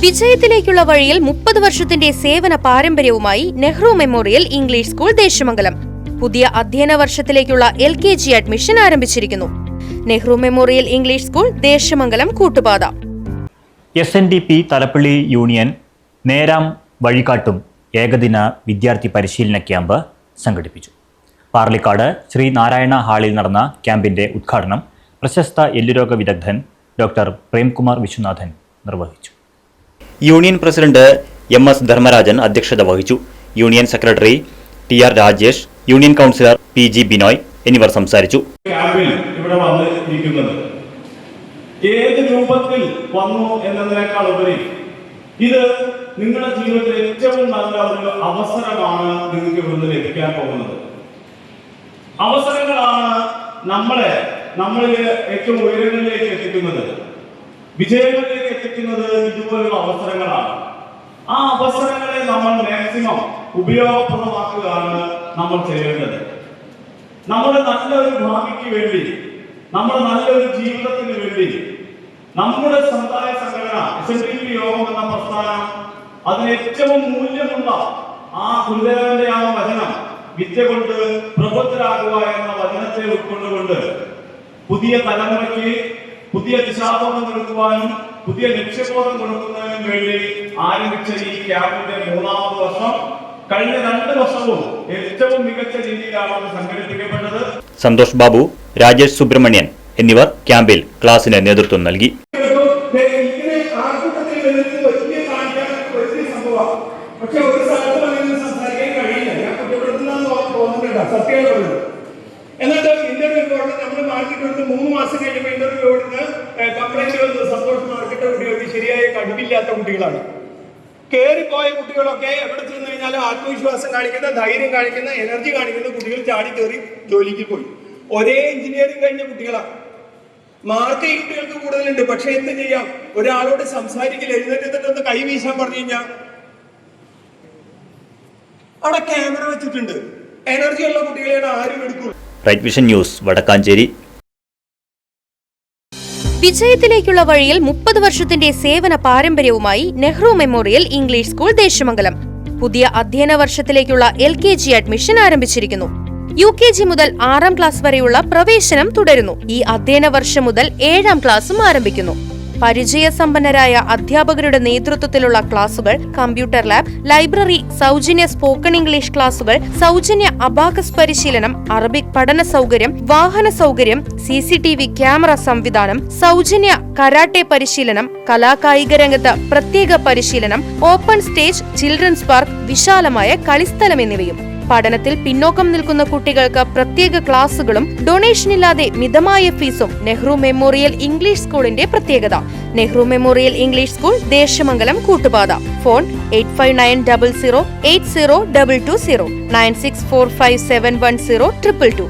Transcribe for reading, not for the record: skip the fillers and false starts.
വിജയത്തിലേക്കുള്ള വഴിയിൽ 30 വർഷത്തിന്റെ സേവന പാരമ്പര്യവുമായി Nehru memorial English school Deshamangalam പുതിയ അധ്യയന വർഷത്തിലേക്കുള്ള LKG അഡ്മിഷൻ ആരംഭിച്ചിരിക്കുന്നു. Nehru memorial English school Deshamangalam Koottupatha. SNDP Thalappally union നേരാം വഴികാട്ടും ഏകദിന വിദ്യാർത്ഥി പരിശീലന ക്യാമ്പ് സംഘടിപ്പിച്ചു. പാർലിക്കാട് ശ്രീ നാരായണ ഹാളിൽ നടന്ന ക്യാമ്പിന്റെ ഉദ്ഘാടനം പ്രശസ്ത എല്ലുരോഗ വിദഗ്ധൻ ഡോക്ടർ പ്രേംകുമാർ വിശ്വനാഥൻ നിർവഹിച്ചു. യൂണിയൻ പ്രസിഡന്റ് MS ധർമ്മരാജൻ അധ്യക്ഷത വഹിച്ചു. Union secretary TR Rajesh, union councillor PG Binoy എന്നിവർ സംസാരിച്ചു. ക്യാമ്പിൽ ഇവിടെ വന്നിരിക്കുന്നത് ഏത് രൂപത്തിൽ വന്നു എന്നതിനേക്കാൾ ഉപരി ഇത് നിങ്ങളുടെ ജീവിതത്തിൽ ഏറ്റവും നല്ല ഒരു അവസരമാണ് നിങ്ങൾക്ക് ഇവിടുന്ന് ലഭിക്കാൻ പോകുന്നത്. അവസരങ്ങളാണ് നമ്മളിൽ ഏറ്റവും ഉയരങ്ങളിലേക്ക് എത്തിക്കുന്നത്, വിജയങ്ങളിലേക്ക് എത്തിക്കുന്നത് ഇതുപോലുള്ള അവസരങ്ങളാണ്. ആ അവസരങ്ങളെ നമ്മൾ മാക്സിമം ഉപയോഗപ്രദമാക്കുകയാണ് നമ്മൾ ചെയ്യേണ്ടത്. നമ്മുടെ നല്ലൊരു ഭാവിക്ക് വേണ്ടി, നമ്മുടെ നല്ലൊരു ജീവിതത്തിന് വേണ്ടി നമ്മുടെ സമുദായ സംഘടന SNDP യോഗം എന്ന പ്രസ്ഥാനം അതിന് ഏറ്റവും മൂല്യമുള്ള ആ ഗുരുദേവന്റെ ആ വചനം വിദ്യ കൊണ്ട് പ്രബുദ്ധരാകുക എന്ന വചനത്തെ ഉൾക്കൊണ്ടുകൊണ്ട് പുതിയ തലമുറയ്ക്ക് പുതിയ ദിശാബോധം കൊടുക്കുവാനും പുതിയ ലക്ഷ്യബോധം കൊടുക്കുന്നതിനും വേണ്ടി ആരംഭിച്ച ഈ ക്യാമ്പിന്റെ 3ാമത് വർഷം കഴിഞ്ഞ 2 വർഷവും ഏറ്റവും മികച്ച രീതിയിലാണ് സംഘടിപ്പിക്കപ്പെട്ടത്. സന്തോഷ് ബാബു, രാജേഷ് സുബ്രഹ്മണ്യൻ എന്നിവർ ക്യാമ്പിൽ ക്ലാസിന് നേതൃത്വം നൽകി. എന്നിട്ട് ഇന്റർവ്യൂ നമ്മൾ മാർക്കറ്റ് എടുത്ത് 3 മാസം കഴിയുമ്പോൾ ഇന്റർവ്യൂ കൊടുത്ത് കംപ്ലൈന്റ് സന്തോഷം മാർക്കറ്റ് കുട്ടികൾക്ക് ശരിയായ കഴിവില്ലാത്ത കുട്ടികളാണ്. കയറിപ്പോയ കുട്ടികളൊക്കെ എവിടെ ചെന്ന് കഴിഞ്ഞാലും ആത്മവിശ്വാസം കാണിക്കുന്ന, ധൈര്യം കാണിക്കുന്ന, എനർജി കാണിക്കുന്ന കുട്ടികൾ ചാടി കയറി ജോലിക്ക് പോയി. ഒരേ എഞ്ചിനീയറിംഗ് കഴിഞ്ഞ കുട്ടികളാണ്. മാർക്ക് ഈ കുട്ടികൾക്ക് കൂടുതലുണ്ട്. പക്ഷെ എന്ത് ചെയ്യാം, ഒരാളോട് സംസാരിക്കില്ല, എഴുന്നേറ്റൊന്ന് കൈ വീശാൻ പറഞ്ഞു കഴിഞ്ഞാൽ അവിടെ ക്യാമറ വെച്ചിട്ടുണ്ട്. എനർജി ഉള്ള കുട്ടികളെയാണ് ആരും എടുക്കും. Right Vision News, Vadakkanchery. വിജയത്തിലേക്കുള്ള വഴിയിൽ 30 വർഷത്തിന്റെ സേവന പാരമ്പര്യവുമായി Nehru memorial English school Deshamangalam പുതിയ അധ്യയന വർഷത്തിലേക്കുള്ള LKG അഡ്മിഷൻ ആരംഭിച്ചിരിക്കുന്നു. UKG മുതൽ 6ാം ക്ലാസ് വരെയുള്ള പ്രവേശനം തുടരുന്നു. ഈ അധ്യയന വർഷം മുതൽ 7ാം ക്ലാസും ആരംഭിക്കുന്നു. പരിചയസമ്പന്നരായ അധ്യാപകരുടെ നേതൃത്വത്തിലുള്ള ക്ലാസുകൾ, കമ്പ്യൂട്ടർ ലാബ്, ലൈബ്രറി, സൗജന്യ സ്പോക്കൺ ഇംഗ്ലീഷ് ക്ലാസുകൾ, സൗജന്യ അബാക്കസ് പരിശീലനം, അറബിക് പഠന സൗകര്യം, വാഹന സൗകര്യം, CCTV ക്യാമറ സംവിധാനം, സൗജന്യ കരാട്ടെ പരിശീലനം, കലാകായിക രംഗത്ത് പ്രത്യേക പരിശീലനം, ഓപ്പൺ സ്റ്റേജ്, ചിൽഡ്രൻസ് പാർക്ക്, വിശാലമായ കളിസ്ഥലം എന്നിവയും. പഠനത്തിൽ പിന്നോക്കം നിൽക്കുന്ന കുട്ടികൾക്ക് പ്രത്യേക ക്ലാസുകളും ഡൊണേഷനില്ലാതെ മിതമായ ഫീസും നെഹ്റു മെമ്മോറിയൽ ഇംഗ്ലീഷ് സ്കൂളിന്റെ പ്രത്യേകത. Nehru memorial English school Deshamangalam Koottupatha. Phone 8590080220 9645710222.